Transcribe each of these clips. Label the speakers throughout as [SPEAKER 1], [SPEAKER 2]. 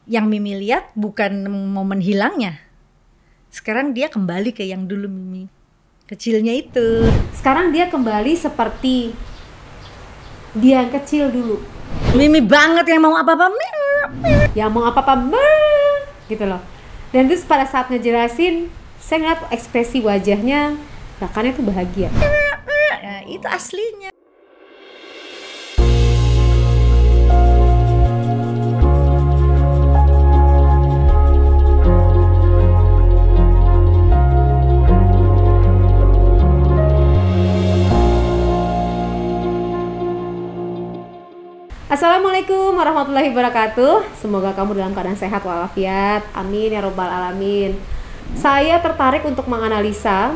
[SPEAKER 1] yang Mimi lihat bukan momen hilangnya. Sekarang dia kembali ke yang dulu Mimi kecilnya itu.
[SPEAKER 2] Sekarang dia kembali seperti dia yang kecil dulu.
[SPEAKER 1] Mimi banget yang mau apa-apa
[SPEAKER 2] Yang mau apa-apa gitu loh. Dan terus pada saat ngejelasin, saya ngeliat ekspresi wajahnya bahkannya tuh bahagia.
[SPEAKER 1] Nah, itu aslinya.
[SPEAKER 2] Assalamualaikum warahmatullahi wabarakatuh. Semoga kamu dalam keadaan sehat walafiat. Amin ya robbal alamin. Saya tertarik untuk menganalisa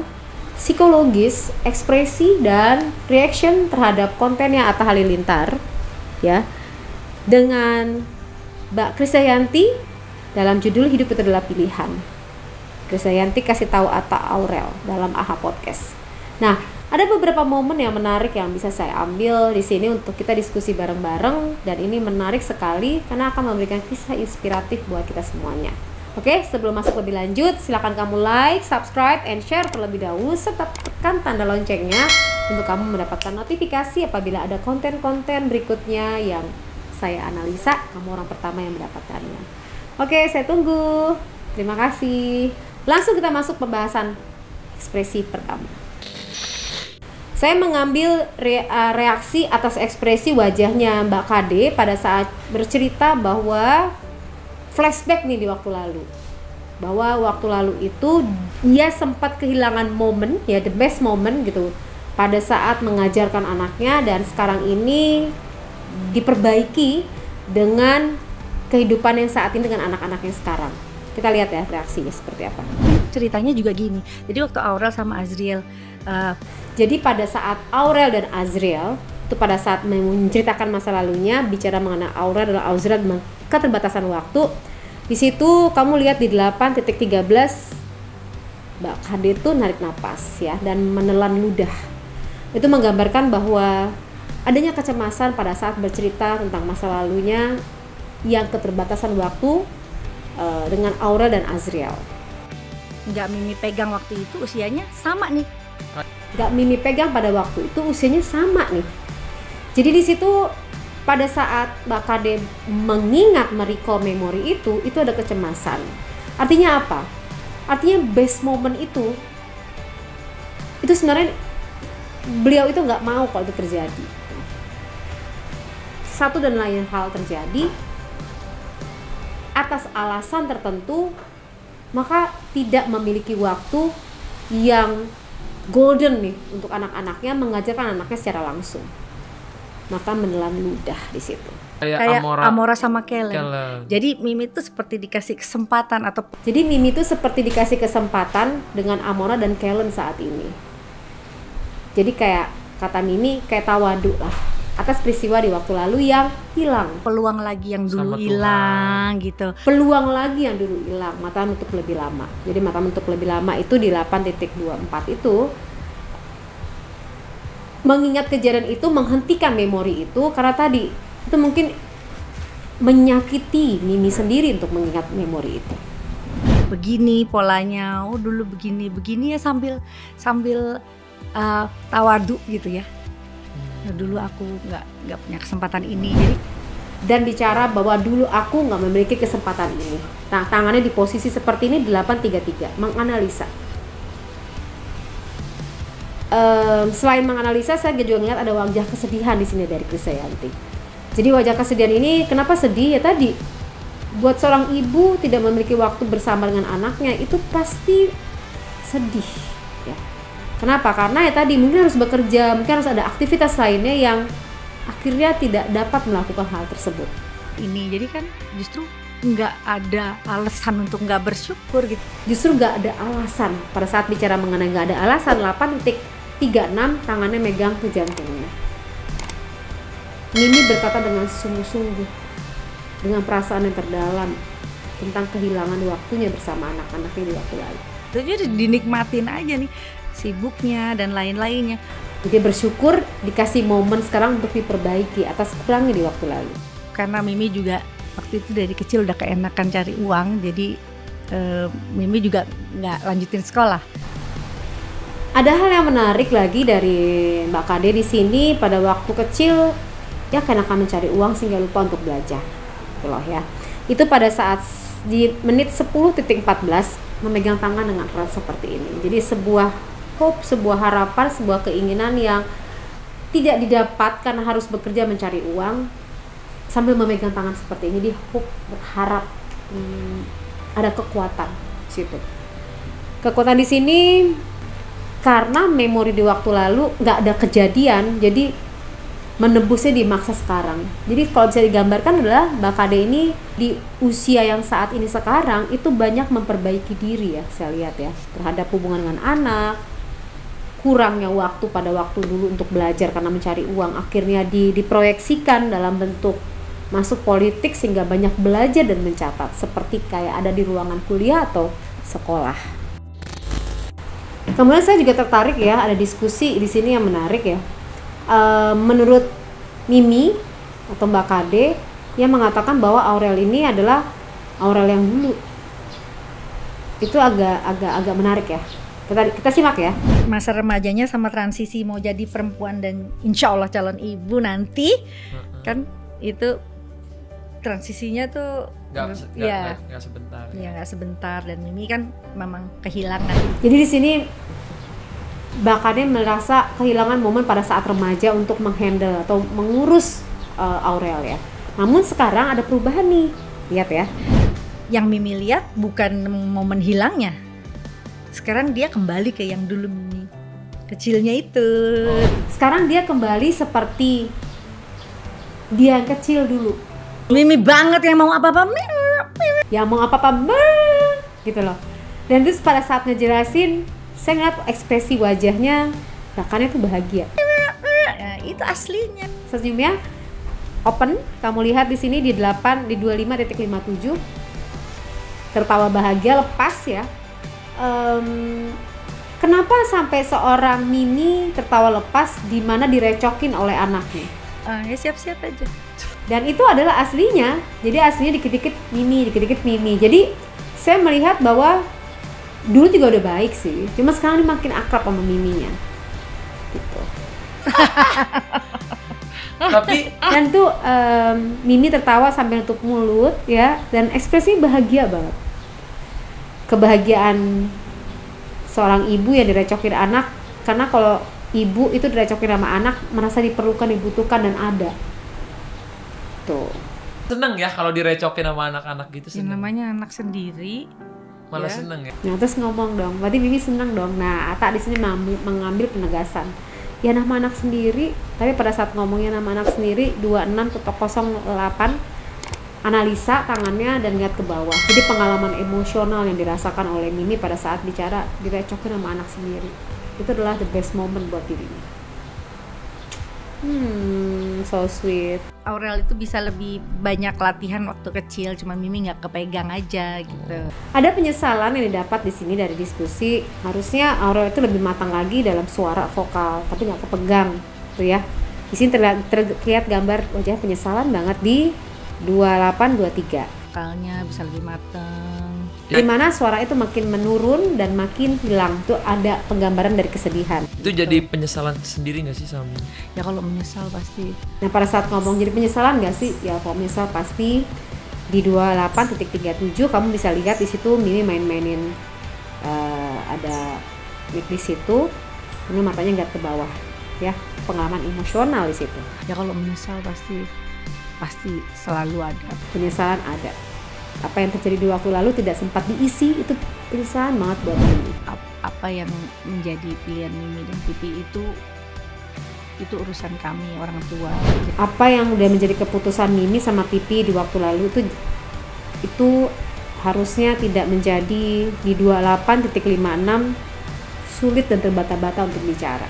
[SPEAKER 2] psikologis, ekspresi dan reaction terhadap kontennya Atta Halilintar, ya, dengan Mbak Krisdayanti dalam judul Hidup Itu Adalah Pilihan. Krisdayanti kasih tahu Atta Aurel dalam AHA Podcast. Nah, ada beberapa momen yang menarik yang bisa saya ambil di sini untuk kita diskusi bareng-bareng, dan ini menarik sekali karena akan memberikan kisah inspiratif buat kita semuanya. Oke, sebelum masuk lebih lanjut, silakan kamu like, subscribe, and share terlebih dahulu serta tekan tanda loncengnya untuk kamu mendapatkan notifikasi apabila ada konten-konten berikutnya yang saya analisa, kamu orang pertama yang mendapatkannya. Oke, saya tunggu. Terima kasih. Langsung kita masuk pembahasan ekspresi pertama. Saya mengambil reaksi atas ekspresi wajahnya Mbak Kade pada saat bercerita bahwa flashback nih di waktu lalu. Bahwa waktu lalu itu dia sempat kehilangan momen, ya the best moment gitu, pada saat mengajarkan anaknya, dan sekarang ini diperbaiki dengan kehidupan yang saat ini dengan anak-anaknya sekarang. Kita lihat ya reaksinya seperti apa.
[SPEAKER 1] Ceritanya juga gini. Jadi waktu Aurel sama Azriel
[SPEAKER 2] jadi pada saat Aurel dan Azriel itu pada saat menceritakan masa lalunya, bicara mengenai Aurel dan Azriel dengan keterbatasan waktu, di situ kamu lihat di 8.13 Mbak Kade itu narik napas ya dan menelan ludah. Itu menggambarkan bahwa adanya kecemasan pada saat bercerita tentang masa lalunya yang keterbatasan waktu dengan Aurel dan Azriel.
[SPEAKER 1] Nggak Mimi pegang waktu itu usianya sama nih.
[SPEAKER 2] Nggak Mimi pegang pada waktu itu usianya sama nih. Jadi di situ pada saat Mbak Kade mengingat merecall memori itu ada kecemasan. Artinya apa? Artinya best moment itu sebenarnya beliau itu nggak mau kalau itu terjadi. Satu dan lain hal terjadi atas alasan tertentu, maka tidak memiliki waktu yang golden nih untuk anak-anaknya mengajarkan anaknya secara langsung. Maka menelan ludah di situ.
[SPEAKER 1] Kayak Amora sama Kellen. Jadi Mimi itu seperti dikasih kesempatan
[SPEAKER 2] dengan Amora dan Kellen saat ini. Jadi kayak kata Mimi kayak tawadu lah atas peristiwa di waktu lalu yang hilang.
[SPEAKER 1] Peluang lagi yang dulu hilang gitu.
[SPEAKER 2] Peluang lagi yang dulu hilang, mata menutup lebih lama. Jadi mata menutup lebih lama itu di 8.24 itu mengingat kejadian itu, menghentikan memori itu karena tadi itu mungkin menyakiti Mimi sendiri untuk mengingat memori itu.
[SPEAKER 1] Begini polanya, oh dulu begini ya sambil tawadu gitu ya. Dulu aku nggak punya kesempatan ini, jadi
[SPEAKER 2] dan bicara bahwa dulu aku nggak memiliki kesempatan ini. Nah, tangannya di posisi seperti ini 8.33 menganalisa. Selain menganalisa, saya juga ngeliat ada wajah kesedihan di sini dari Krisdayanti. Jadi wajah kesedihan ini kenapa sedih? Ya tadi buat seorang ibu tidak memiliki waktu bersama dengan anaknya itu pasti sedih. Ya. Kenapa? Karena ya tadi mungkin harus bekerja, mungkin harus ada aktivitas lainnya yang akhirnya tidak dapat melakukan hal tersebut.
[SPEAKER 1] Ini jadi kan justru nggak ada alasan untuk nggak bersyukur gitu.
[SPEAKER 2] Justru nggak ada alasan pada saat bicara mengenai nggak ada alasan. 8.36 tangannya megang ke jantungnya. Mimi berkata dengan sungguh-sungguh, dengan perasaan yang terdalam tentang kehilangan waktunya bersama anak-anaknya di waktu lalu.
[SPEAKER 1] Jadi dinikmatin aja nih sibuknya dan lain-lainnya.
[SPEAKER 2] Jadi bersyukur dikasih momen sekarang untuk diperbaiki atas kurangnya di waktu lalu.
[SPEAKER 1] Karena Mimi juga waktu itu dari kecil udah keenakan cari uang, jadi Mimi juga nggak lanjutin sekolah.
[SPEAKER 2] Ada hal yang menarik lagi dari Mbak Kade di sini, pada waktu kecil ya keenakan mencari uang sehingga lupa untuk belajar. Gitu loh ya. Itu pada saat di menit 10.14 memegang tangan dengan erat seperti ini. Jadi sebuah hope, sebuah harapan, sebuah keinginan yang tidak didapat karena harus bekerja mencari uang, sambil memegang tangan seperti ini, di hope, berharap ada kekuatan di situ. Kekuatan di sini karena memori di waktu lalu nggak ada kejadian, jadi menebusnya di masa sekarang. Jadi kalau bisa digambarkan adalah Mbak Kade ini di usia yang saat ini sekarang itu banyak memperbaiki diri ya, saya lihat ya, terhadap hubungan dengan anak, kurangnya waktu pada waktu dulu untuk belajar karena mencari uang, akhirnya diproyeksikan dalam bentuk masuk politik sehingga banyak belajar dan mencatat seperti kayak ada di ruangan kuliah atau sekolah. Kemudian saya juga tertarik ya, ada diskusi di sini yang menarik ya. Menurut Mimi atau Mbak Kade yang mengatakan bahwa Aurel ini adalah Aurel yang dulu. Itu agak menarik ya. Kita simak ya.
[SPEAKER 1] Masa remajanya sama transisi mau jadi perempuan dan insya Allah calon ibu nanti, kan itu transisinya tuh
[SPEAKER 3] nggak sebentar.
[SPEAKER 1] Ya nggak sebentar, dan Mimi kan memang kehilangan.
[SPEAKER 2] Jadi di sini Mbak Kade merasa kehilangan momen pada saat remaja untuk menghandle atau mengurus Aurel ya. Namun sekarang ada perubahan nih, lihat ya.
[SPEAKER 1] Yang Mimi lihat bukan momen hilangnya. Sekarang dia kembali ke yang dulu Mimi kecilnya itu.
[SPEAKER 2] Sekarang dia kembali seperti dia yang kecil dulu.
[SPEAKER 1] Mimi banget yang mau apa-apa,
[SPEAKER 2] gitu loh. Dan terus pada saat ngejelasin, saya ngeliat ekspresi wajahnya bahkannya tuh bahagia.
[SPEAKER 1] Nah, itu aslinya.
[SPEAKER 2] Senyumnya open, kamu lihat di sini di 25.57, tertawa bahagia, lepas ya. Kenapa sampai seorang Mimi tertawa lepas di mana direcokin oleh anaknya?
[SPEAKER 1] Ya siap-siap aja.
[SPEAKER 2] Dan itu adalah aslinya. Jadi aslinya dikit-dikit Mimi. Jadi saya melihat bahwa dulu juga udah baik sih, cuma sekarang dia makin akrab sama Miminya gitu.
[SPEAKER 3] Tapi
[SPEAKER 2] dan tuh Mimi tertawa sambil nutup mulut ya, dan ekspresinya bahagia banget. Kebahagiaan seorang ibu yang direcokin anak, karena kalau ibu itu direcokin sama anak merasa diperlukan, dibutuhkan, dan ada tuh.
[SPEAKER 3] Seneng ya kalau direcokin sama anak-anak gitu,
[SPEAKER 1] Ya,
[SPEAKER 3] seneng.
[SPEAKER 1] namanya anak sendiri
[SPEAKER 3] Malah
[SPEAKER 1] ya.
[SPEAKER 3] seneng ya.
[SPEAKER 2] Nah terus ngomong dong, berarti Mimi seneng dong. Nah Ata di sini mengambil penegasan. Ya nama anak sendiri, tapi pada saat ngomongnya nama anak sendiri 26.08 analisa tangannya dan lihat ke bawah. Jadi pengalaman emosional yang dirasakan oleh Mimi pada saat bicara direcokin sama anak sendiri, itu adalah the best moment buat dirinya. So sweet.
[SPEAKER 1] Aurel itu bisa lebih banyak latihan waktu kecil, cuma Mimi nggak kepegang aja gitu.
[SPEAKER 2] Ada penyesalan yang didapat di sini dari diskusi. Harusnya Aurel itu lebih matang lagi dalam suara vokal, tapi nggak kepegang, tuh ya. Di sini terlihat gambar wajah penyesalan banget di 28-23.
[SPEAKER 1] Vokalnya bisa lebih matang.
[SPEAKER 2] Dimana suara itu makin menurun dan makin hilang. Tuh ada penggambaran dari kesedihan.
[SPEAKER 3] Itu jadi penyesalan sendiri nggak sih sama Mimi?
[SPEAKER 1] Ya kalau menyesal pasti.
[SPEAKER 2] Nah pada saat ngomong jadi penyesalan nggak sih? Ya kalau menyesal pasti. Di 28.37 kamu bisa lihat di situ Mimi main-mainin ada mic di situ, ini matanya nggak ke bawah, ya pengalaman emosional di situ.
[SPEAKER 1] Ya kalau menyesal pasti selalu ada.
[SPEAKER 2] Penyesalan ada. Apa yang terjadi di waktu lalu tidak sempat diisi, itu penyesalan banget buat Mimi.
[SPEAKER 1] Apa yang menjadi pilihan Mimi dan Pipi itu urusan kami orang tua.
[SPEAKER 2] Apa yang udah menjadi keputusan Mimi sama Pipi di waktu lalu itu harusnya tidak menjadi di 28.56 sulit dan terbata-bata untuk bicara.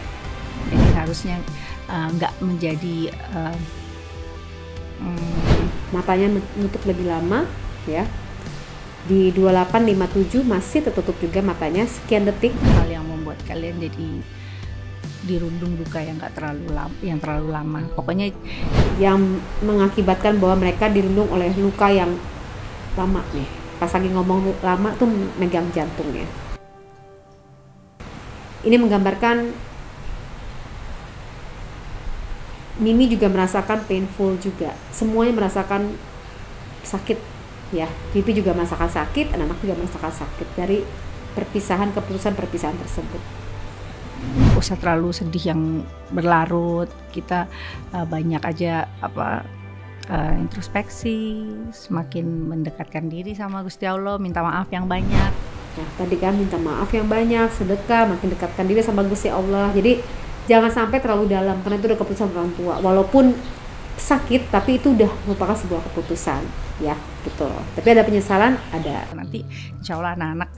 [SPEAKER 1] Jadi harusnya nggak menjadi
[SPEAKER 2] matanya nutup lebih lama ya. Di 28.57 masih tertutup juga matanya sekian detik.
[SPEAKER 1] Hal yang membuat kalian jadi dirundung duka yang nggak terlalu lama, yang terlalu lama. Pokoknya
[SPEAKER 2] yang mengakibatkan bahwa mereka dirundung oleh luka yang lama nih. Pas lagi ngomong lama tuh megang jantungnya. Ini menggambarkan Mimi juga merasakan painful juga. Semuanya merasakan sakit ya. Pipi juga merasakan sakit, anak-anak juga merasakan sakit dari keputusan perpisahan tersebut.
[SPEAKER 1] Usah terlalu sedih yang berlarut. Kita banyak aja introspeksi, semakin mendekatkan diri sama Gusti Allah, minta maaf yang banyak.
[SPEAKER 2] Nah, tadi kan minta maaf yang banyak, sedekah, makin dekatkan diri sama Gusti Allah. Jadi jangan sampai terlalu dalam, karena itu udah keputusan orang tua. Walaupun sakit, tapi itu udah merupakan sebuah keputusan, ya gitu loh. Tapi ada penyesalan, ada.
[SPEAKER 1] Nanti insya Allah anak-anak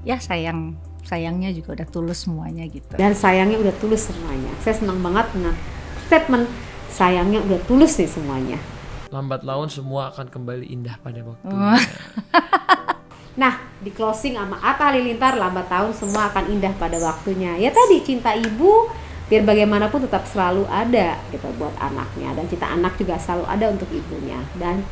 [SPEAKER 1] ya sayangnya juga udah tulus semuanya gitu.
[SPEAKER 2] Dan sayangnya udah tulus semuanya. Saya senang banget dengan statement sayangnya udah tulus nih semuanya.
[SPEAKER 3] Lambat laun semua akan kembali indah pada waktunya.
[SPEAKER 2] Nah, di closing sama Atta Halilintar, lambat tahun semua akan indah pada waktunya. Ya tadi, cinta ibu biar bagaimanapun tetap selalu ada gitu buat anaknya, dan cinta anak juga selalu ada untuk ibunya. Dan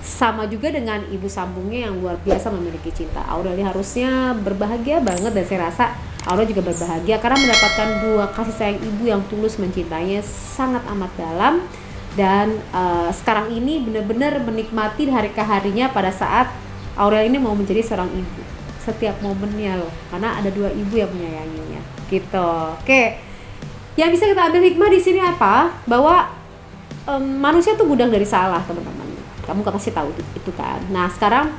[SPEAKER 2] sama juga dengan ibu sambungnya yang luar biasa memiliki cinta. Aurel harusnya berbahagia banget, dan saya rasa Aurel juga berbahagia karena mendapatkan dua kasih sayang ibu yang tulus mencintainya sangat amat dalam. Dan sekarang ini benar-benar menikmati hari ke harinya pada saat Aurel ini mau menjadi seorang ibu. Setiap momennya loh, karena ada dua ibu yang menyayanginya gitu. Oke, yang bisa kita ambil hikmah di sini apa? Bahwa manusia tuh gudang dari salah, teman-teman. Kamu pasti tahu itu kan. Nah, sekarang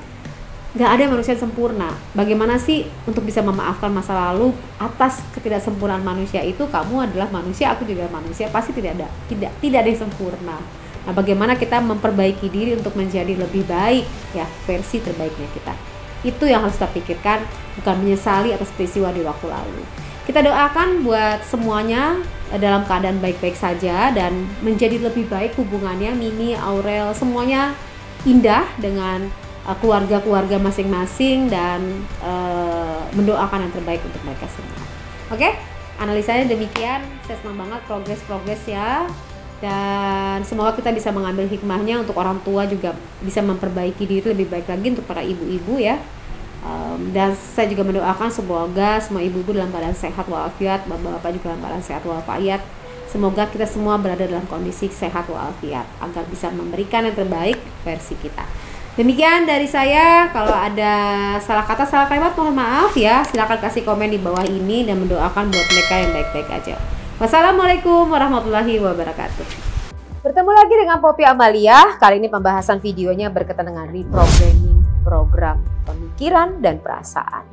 [SPEAKER 2] nggak ada manusia yang sempurna. Bagaimana sih untuk bisa memaafkan masa lalu atas ketidaksempurnaan manusia itu? Kamu adalah manusia, aku juga manusia, pasti tidak ada yang sempurna. Nah, bagaimana kita memperbaiki diri untuk menjadi lebih baik, ya, versi terbaiknya kita. Itu yang harus kita pikirkan, bukan menyesali atas peristiwa di waktu lalu. Kita doakan buat semuanya dalam keadaan baik-baik saja dan menjadi lebih baik hubungannya. Mimi, Aurel, semuanya indah dengan keluarga-keluarga masing-masing, dan mendoakan yang terbaik untuk mereka semua. Oke, analisanya demikian. Saya senang banget progres ya. Dan semoga kita bisa mengambil hikmahnya untuk orang tua juga bisa memperbaiki diri lebih baik lagi untuk para ibu-ibu ya. Dan saya juga mendoakan semoga semua ibu-ibu dalam keadaan sehat walafiat, bapak-bapak juga dalam keadaan sehat walafiat. Semoga kita semua berada dalam kondisi sehat walafiat agar bisa memberikan yang terbaik versi kita. Demikian dari saya. Kalau ada salah kata, salah kalimat, mohon maaf ya. Silakan kasih komen di bawah ini dan mendoakan buat mereka yang baik-baik aja. Wassalamualaikum warahmatullahi wabarakatuh. Bertemu lagi dengan Poppy Amalia. Kali ini pembahasan videonya berkaitan dengan reprogramming program pemikiran dan perasaan.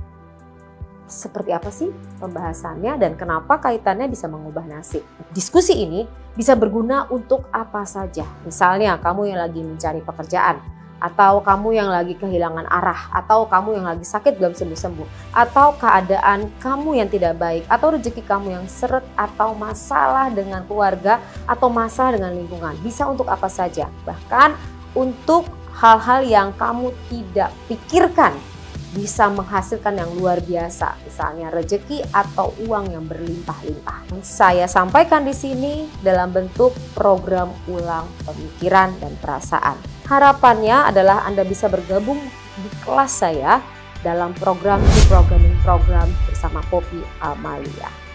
[SPEAKER 2] Seperti apa sih pembahasannya dan kenapa kaitannya bisa mengubah nasib? Diskusi ini bisa berguna untuk apa saja. Misalnya kamu yang lagi mencari pekerjaan, atau kamu yang lagi kehilangan arah, atau kamu yang lagi sakit belum sembuh-sembuh, atau keadaan kamu yang tidak baik, atau rezeki kamu yang seret, atau masalah dengan keluarga, atau masalah dengan lingkungan. Bisa untuk apa saja, bahkan untuk hal-hal yang kamu tidak pikirkan bisa menghasilkan yang luar biasa, misalnya rezeki atau uang yang berlimpah-limpah. Saya sampaikan di sini dalam bentuk program ulang pemikiran dan perasaan. Harapannya adalah Anda bisa bergabung di kelas saya dalam program reprogramming program bersama Poppy Amalia.